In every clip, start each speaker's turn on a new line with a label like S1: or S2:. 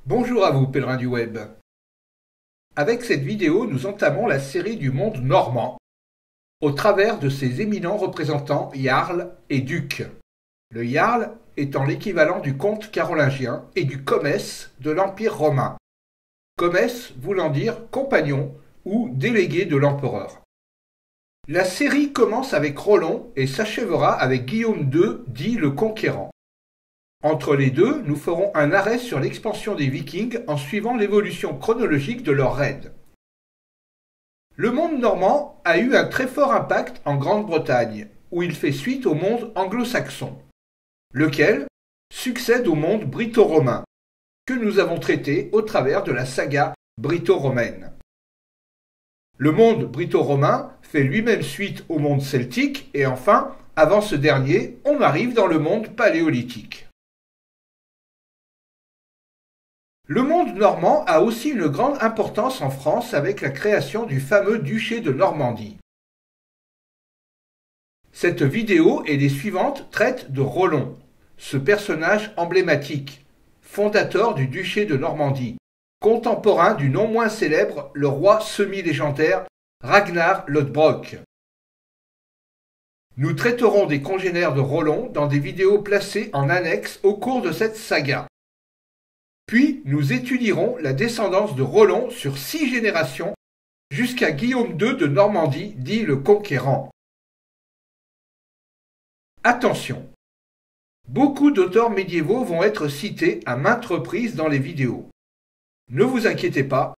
S1: Bonjour à vous, pèlerins du web. Avec cette vidéo, nous entamons la série du monde normand, au travers de ses éminents représentants jarls et ducs. Le jarl étant l'équivalent du comte carolingien et du comes de l'Empire romain. Comes voulant dire compagnon ou délégué de l'empereur. La série commence avec Rollon et s'achèvera avec Guillaume II, dit le Conquérant. Entre les deux, nous ferons un arrêt sur l'expansion des Vikings en suivant l'évolution chronologique de leur raid. Le monde normand a eu un très fort impact en Grande-Bretagne, où il fait suite au monde anglo-saxon, lequel succède au monde brito-romain, que nous avons traité au travers de la saga brito-romaine. Le monde brito-romain fait lui-même suite au monde celtique et enfin, avant ce dernier, on arrive dans le monde paléolithique. Le monde normand a aussi une grande importance en France avec la création du fameux duché de Normandie. Cette vidéo et les suivantes traitent de Rollon, ce personnage emblématique, fondateur du duché de Normandie, contemporain du non moins célèbre le roi semi-légendaire Ragnar Lodbrok. Nous traiterons des congénères de Rollon dans des vidéos placées en annexe au cours de cette saga. Puis nous étudierons la descendance de Rollon sur 6 générations jusqu'à Guillaume II de Normandie, dit le Conquérant. Attention, beaucoup d'auteurs médiévaux vont être cités à maintes reprises dans les vidéos. Ne vous inquiétez pas,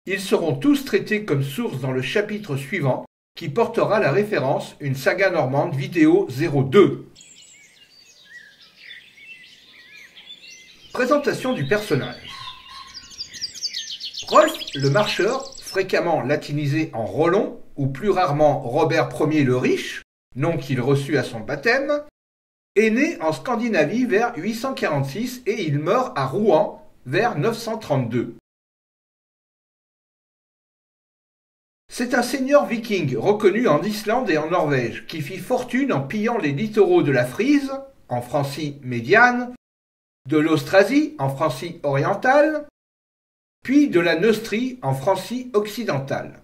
S1: ils seront tous traités comme source dans le chapitre suivant qui portera la référence Une saga normande vidéo 02. Présentation du personnage. Rolf le Marcheur, fréquemment latinisé en Rollon, ou plus rarement Robert Ier le Riche, nom qu'il reçut à son baptême, est né en Scandinavie vers 846 et il meurt à Rouen vers 932. C'est un seigneur viking reconnu en Islande et en Norvège, qui fit fortune en pillant les littoraux de la Frise, en Francie médiane, de l'Austrasie en Francie orientale, puis de la Neustrie en Francie occidentale.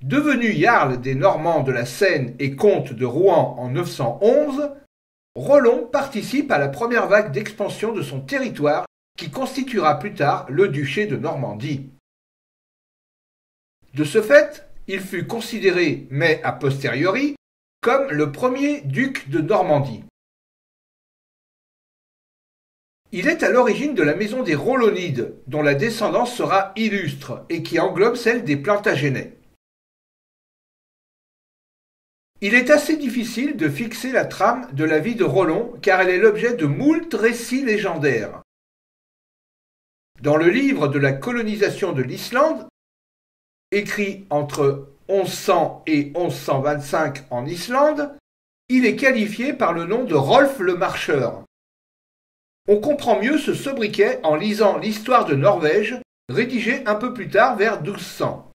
S1: Devenu jarl des Normands de la Seine et comte de Rouen en 911, Rollon participe à la première vague d'expansion de son territoire qui constituera plus tard le duché de Normandie. De ce fait, il fut considéré, mais a posteriori, comme le premier duc de Normandie. Il est à l'origine de la maison des Rollonides, dont la descendance sera illustre et qui englobe celle des Plantagenets. Il est assez difficile de fixer la trame de la vie de Rollon car elle est l'objet de moult récits légendaires. Dans le livre de la colonisation de l'Islande, écrit entre 1100 et 1125 en Islande, il est qualifié par le nom de Rolf le Marcheur. On comprend mieux ce sobriquet en lisant l'histoire de Norvège, rédigée un peu plus tard vers 1200,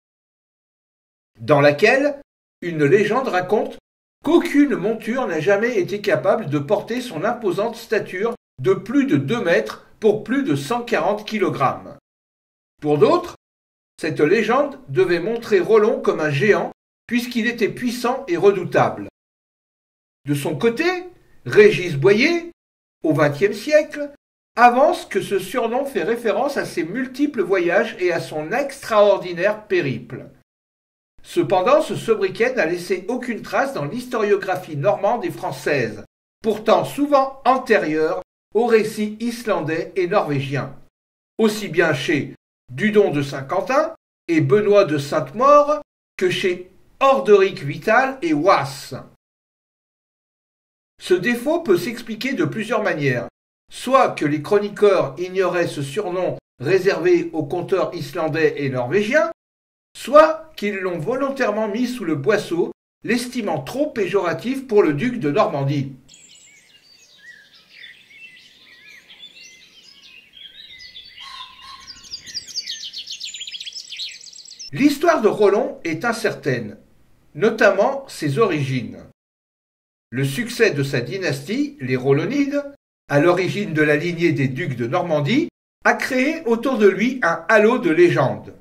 S1: dans laquelle une légende raconte qu'aucune monture n'a jamais été capable de porter son imposante stature de plus de 2 mètres pour plus de 140 kg. Pour d'autres, cette légende devait montrer Rollon comme un géant puisqu'il était puissant et redoutable. De son côté, Régis Boyer, au XXe siècle, avance que ce surnom fait référence à ses multiples voyages et à son extraordinaire périple. Cependant, ce sobriquet n'a laissé aucune trace dans l'historiographie normande et française, pourtant souvent antérieure aux récits islandais et norvégiens, aussi bien chez Dudon de Saint-Quentin et Benoît de Sainte-Maure que chez Orderic Vital et Wass. Ce défaut peut s'expliquer de plusieurs manières, soit que les chroniqueurs ignoraient ce surnom réservé aux conteurs islandais et norvégiens, soit qu'ils l'ont volontairement mis sous le boisseau, l'estimant trop péjoratif pour le duc de Normandie. L'histoire de Rollon est incertaine, notamment ses origines. Le succès de sa dynastie, les Rollonides, à l'origine de la lignée des ducs de Normandie, a créé autour de lui un halo de légendes.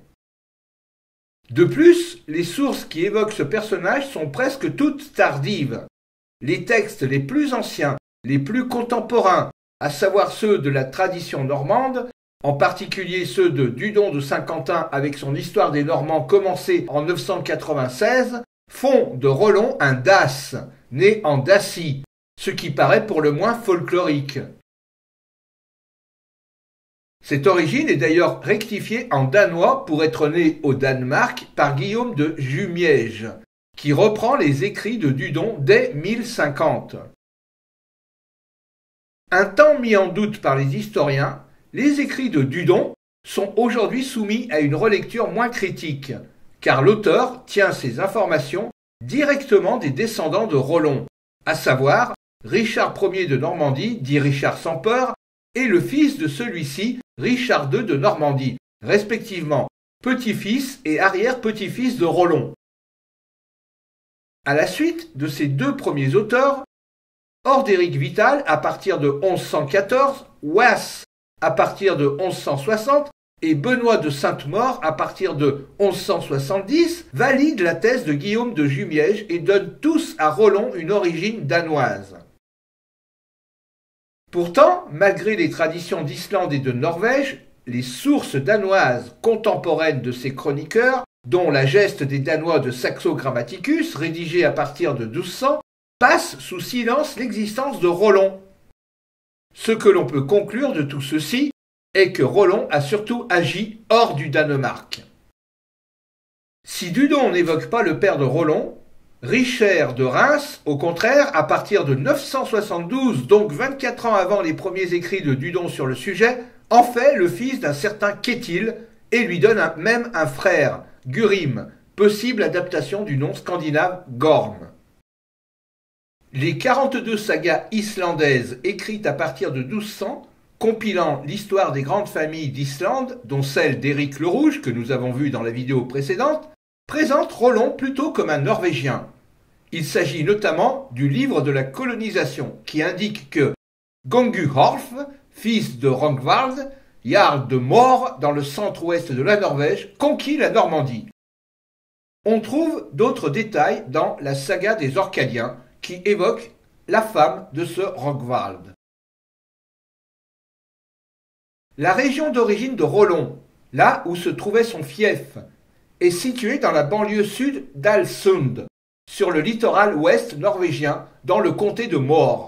S1: De plus, les sources qui évoquent ce personnage sont presque toutes tardives. Les textes les plus anciens, les plus contemporains, à savoir ceux de la tradition normande, en particulier ceux de Dudon de Saint-Quentin avec son Histoire des Normands commencée en 996, font de Rollon un Dace, né en Dacie, ce qui paraît pour le moins folklorique. Cette origine est d'ailleurs rectifiée en danois pour être né au Danemark par Guillaume de Jumièges, qui reprend les écrits de Dudon dès 1050. Un temps mis en doute par les historiens, les écrits de Dudon sont aujourd'hui soumis à une relecture moins critique, car l'auteur tient ses informations directement des descendants de Rollon, à savoir Richard Ier de Normandie, dit Richard sans peur, et le fils de celui-ci, Richard II de Normandie, respectivement petit-fils et arrière-petit-fils de Rollon. À la suite de ces deux premiers auteurs, Ordéric Vital à partir de 1114, Wass à partir de 1160 et Benoît de Sainte-Maure à partir de 1170 valident la thèse de Guillaume de Jumièges et donnent tous à Rollon une origine danoise. Pourtant, malgré les traditions d'Islande et de Norvège, les sources danoises contemporaines de ces chroniqueurs, dont la Geste des Danois de Saxo Grammaticus, rédigée à partir de 1200, passent sous silence l'existence de Rollon. Ce que l'on peut conclure de tout ceci est que Rollon a surtout agi hors du Danemark. Si Dudon n'évoque pas le père de Rollon, Richer de Reims, au contraire, à partir de 972, donc 24 ans avant les premiers écrits de Dudon sur le sujet, en fait le fils d'un certain Ketil et lui donne même un frère, Gurim, possible adaptation du nom scandinave Gorm. Les 42 sagas islandaises écrites à partir de 1200, compilant l'histoire des grandes familles d'Islande, dont celle d'Éric le Rouge que nous avons vu dans la vidéo précédente, présentent Rollon plutôt comme un Norvégien. Il s'agit notamment du livre de la colonisation, qui indique que Gonguhorf, fils de Rongvald, jarl de Mor dans le centre-ouest de la Norvège, conquit la Normandie. On trouve d'autres détails dans la saga des Orcadiens, qui évoque la femme de ce Rongvald. La région d'origine de Rollon, là où se trouvait son fief, est située dans la banlieue sud d'Alsund, sur le littoral ouest norvégien, dans le comté de Mor.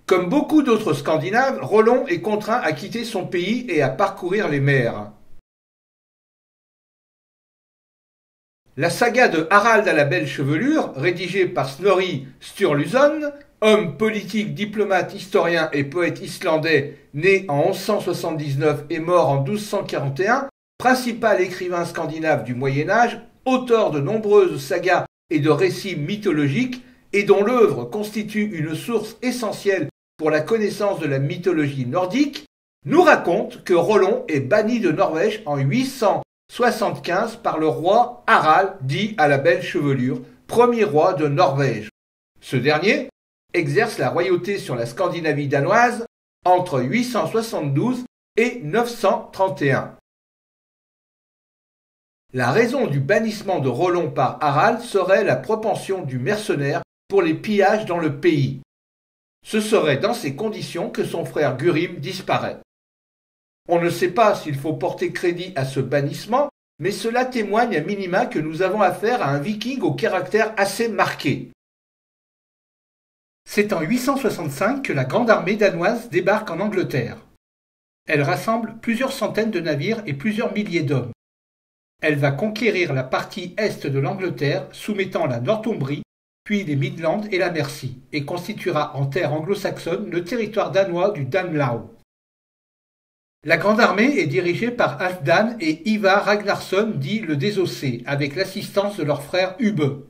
S1: Comme beaucoup d'autres Scandinaves, Rollon est contraint à quitter son pays et à parcourir les mers. La saga de Harald à la belle chevelure, rédigée par Snorri Sturluson, homme politique, diplomate, historien et poète islandais, né en 1179 et mort en 1241, principal écrivain scandinave du Moyen-Âge, auteur de nombreuses sagas et de récits mythologiques, et dont l'œuvre constitue une source essentielle pour la connaissance de la mythologie nordique, nous raconte que Rollon est banni de Norvège en 875 par le roi Harald, dit à la belle chevelure, premier roi de Norvège. Ce dernier exerce la royauté sur la Scandinavie danoise entre 872 et 931. La raison du bannissement de Rollon par Harald serait la propension du mercenaire pour les pillages dans le pays. Ce serait dans ces conditions que son frère Gurim disparaît. On ne sait pas s'il faut porter crédit à ce bannissement, mais cela témoigne à minima que nous avons affaire à un viking au caractère assez marqué. C'est en 865 que la grande armée danoise débarque en Angleterre. Elle rassemble plusieurs centaines de navires et plusieurs milliers d'hommes. Elle va conquérir la partie est de l'Angleterre, soumettant la Northumbrie, puis les Midlands et la Mercie, et constituera en terre anglo-saxonne le territoire danois du Danelaw. La grande armée est dirigée par Halfdan et Ivar Ragnarsson, dit le Désossé, avec l'assistance de leur frère Ubbe.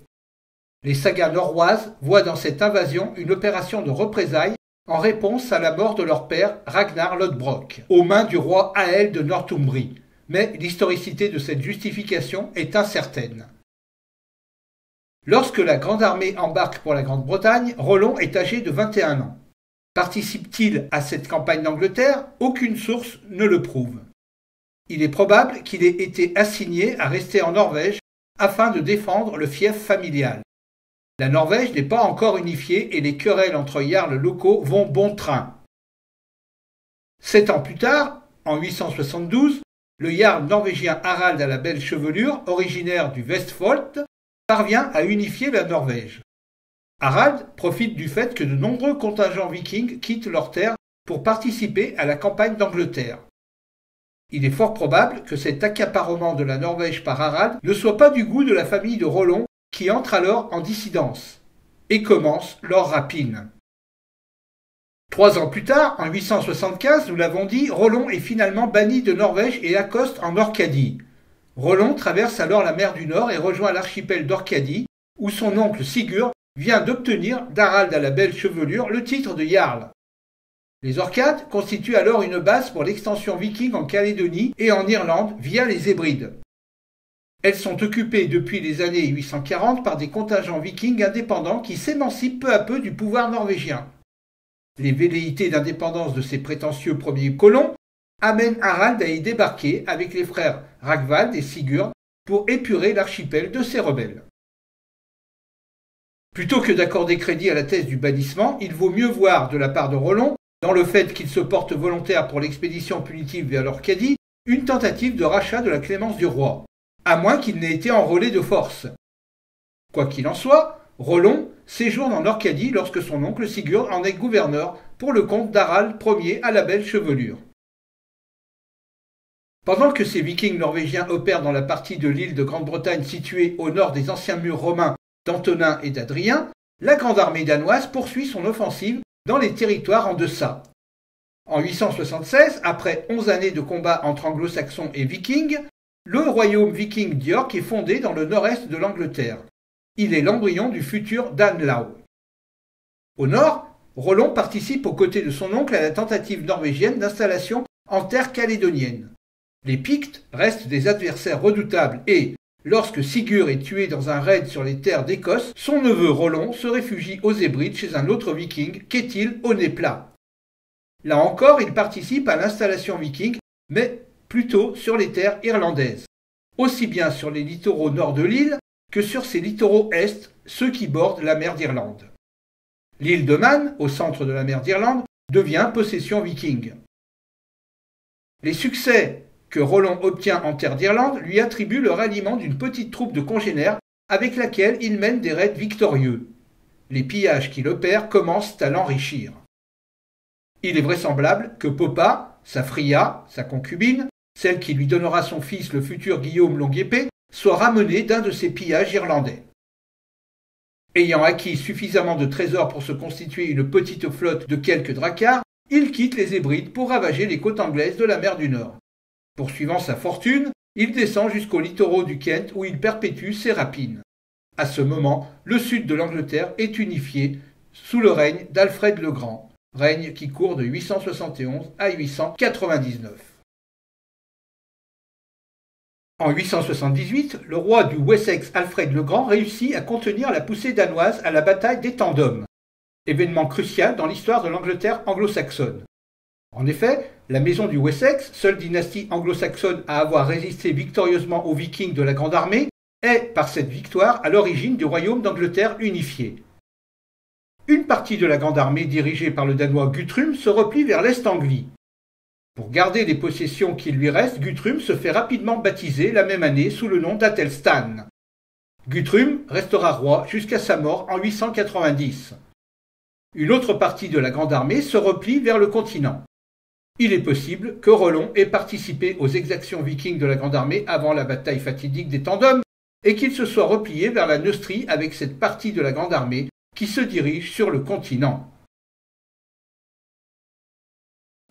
S1: Les sagas norroises voient dans cette invasion une opération de représailles en réponse à la mort de leur père Ragnar Lodbrok, aux mains du roi Aelle de Northumbrie, mais l'historicité de cette justification est incertaine. Lorsque la Grande Armée embarque pour la Grande-Bretagne, Rollon est âgé de 21 ans. Participe-t-il à cette campagne d'Angleterre? Aucune source ne le prouve. Il est probable qu'il ait été assigné à rester en Norvège afin de défendre le fief familial. La Norvège n'est pas encore unifiée et les querelles entre jarls locaux vont bon train. 7 ans plus tard, en 872, le jarl norvégien Harald à la belle chevelure, originaire du Vestfold, parvient à unifier la Norvège. Harald profite du fait que de nombreux contingents vikings quittent leurs terres pour participer à la campagne d'Angleterre. Il est fort probable que cet accaparement de la Norvège par Harald ne soit pas du goût de la famille de Rollon, qui entre alors en dissidence, et commence leur rapine. 3 ans plus tard, en 875, nous l'avons dit, Rollon est finalement banni de Norvège et accoste en Orcadie. Rollon traverse alors la mer du Nord et rejoint l'archipel d'Orcadie, où son oncle Sigurd vient d'obtenir d'Harald à la belle chevelure le titre de jarl. Les Orcades constituent alors une base pour l'extension viking en Calédonie et en Irlande via les Hébrides. Elles sont occupées depuis les années 840 par des contingents vikings indépendants qui s'émancipent peu à peu du pouvoir norvégien. Les velléités d'indépendance de ces prétentieux premiers colons amènent Harald à y débarquer avec les frères Ragvald et Sigurd pour épurer l'archipel de ces rebelles. Plutôt que d'accorder crédit à la thèse du bannissement, il vaut mieux voir de la part de Rollon, dans le fait qu'il se porte volontaire pour l'expédition punitive vers l'Orcadie, une tentative de rachat de la clémence du roi, à moins qu'il n'ait été enrôlé de force. Quoi qu'il en soit, Rollon séjourne en Orcadie lorsque son oncle Sigurd en est gouverneur pour le compte d'Harald Ier à la belle chevelure. Pendant que ces vikings norvégiens opèrent dans la partie de l'île de Grande-Bretagne située au nord des anciens murs romains d'Antonin et d'Adrien, la grande armée danoise poursuit son offensive dans les territoires en deçà. En 876, après 11 années de combats entre anglo-saxons et vikings, le royaume viking d'York est fondé dans le nord-est de l'Angleterre. Il est l'embryon du futur Danelaw. Au nord, Rollon participe aux côtés de son oncle à la tentative norvégienne d'installation en terre calédonienne. Les Pictes restent des adversaires redoutables et, lorsque Sigurd est tué dans un raid sur les terres d'Écosse, son neveu Rollon se réfugie aux Hébrides chez un autre viking, Ketil au nez plat. Là encore, il participe à l'installation viking, mais plutôt sur les terres irlandaises, aussi bien sur les littoraux nord de l'île que sur ses littoraux est, ceux qui bordent la mer d'Irlande. L'île de Man, au centre de la mer d'Irlande, devient possession viking. Les succès que Rollon obtient en terre d'Irlande lui attribue le ralliement d'une petite troupe de congénères avec laquelle il mène des raids victorieux. Les pillages qu'il opère commencent à l'enrichir. Il est vraisemblable que Poppa, sa Fria, sa concubine, celle qui lui donnera son fils le futur Guillaume Longue-Épée, soit ramenée d'un de ces pillages irlandais. Ayant acquis suffisamment de trésors pour se constituer une petite flotte de quelques dracars, il quitte les Hébrides pour ravager les côtes anglaises de la mer du Nord. Poursuivant sa fortune, il descend jusqu'aux littoraux du Kent où il perpétue ses rapines. À ce moment, le sud de l'Angleterre est unifié sous le règne d'Alfred le Grand, règne qui court de 871 à 899. En 878, le roi du Wessex Alfred le Grand réussit à contenir la poussée danoise à la bataille d'Étendom, événement crucial dans l'histoire de l'Angleterre anglo-saxonne. En effet, la maison du Wessex, seule dynastie anglo-saxonne à avoir résisté victorieusement aux Vikings de la Grande Armée, est, par cette victoire, à l'origine du royaume d'Angleterre unifié. Une partie de la Grande Armée dirigée par le Danois Guthrum se replie vers l'Est-Anglie. Pour garder les possessions qui lui restent, Guthrum se fait rapidement baptiser la même année sous le nom d'Æthelstan. Guthrum restera roi jusqu'à sa mort en 890. Une autre partie de la Grande Armée se replie vers le continent. Il est possible que Rollon ait participé aux exactions vikings de la Grande Armée avant la bataille fatidique d'Étendom et qu'il se soit replié vers la Neustrie avec cette partie de la Grande Armée qui se dirige sur le continent.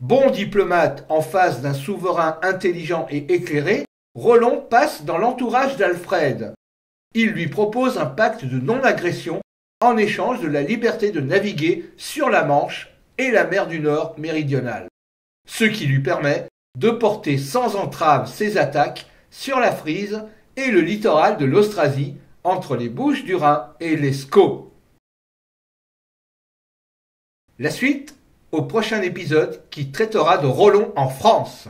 S1: Bon diplomate en face d'un souverain intelligent et éclairé, Rollon passe dans l'entourage d'Alfred. Il lui propose un pacte de non-agression en échange de la liberté de naviguer sur la Manche et la mer du Nord méridionale, ce qui lui permet de porter sans entrave ses attaques sur la Frise et le littoral de l'Austrasie entre les Bouches du Rhin et l'Escaut. La suite au prochain épisode qui traitera de Rollon en France.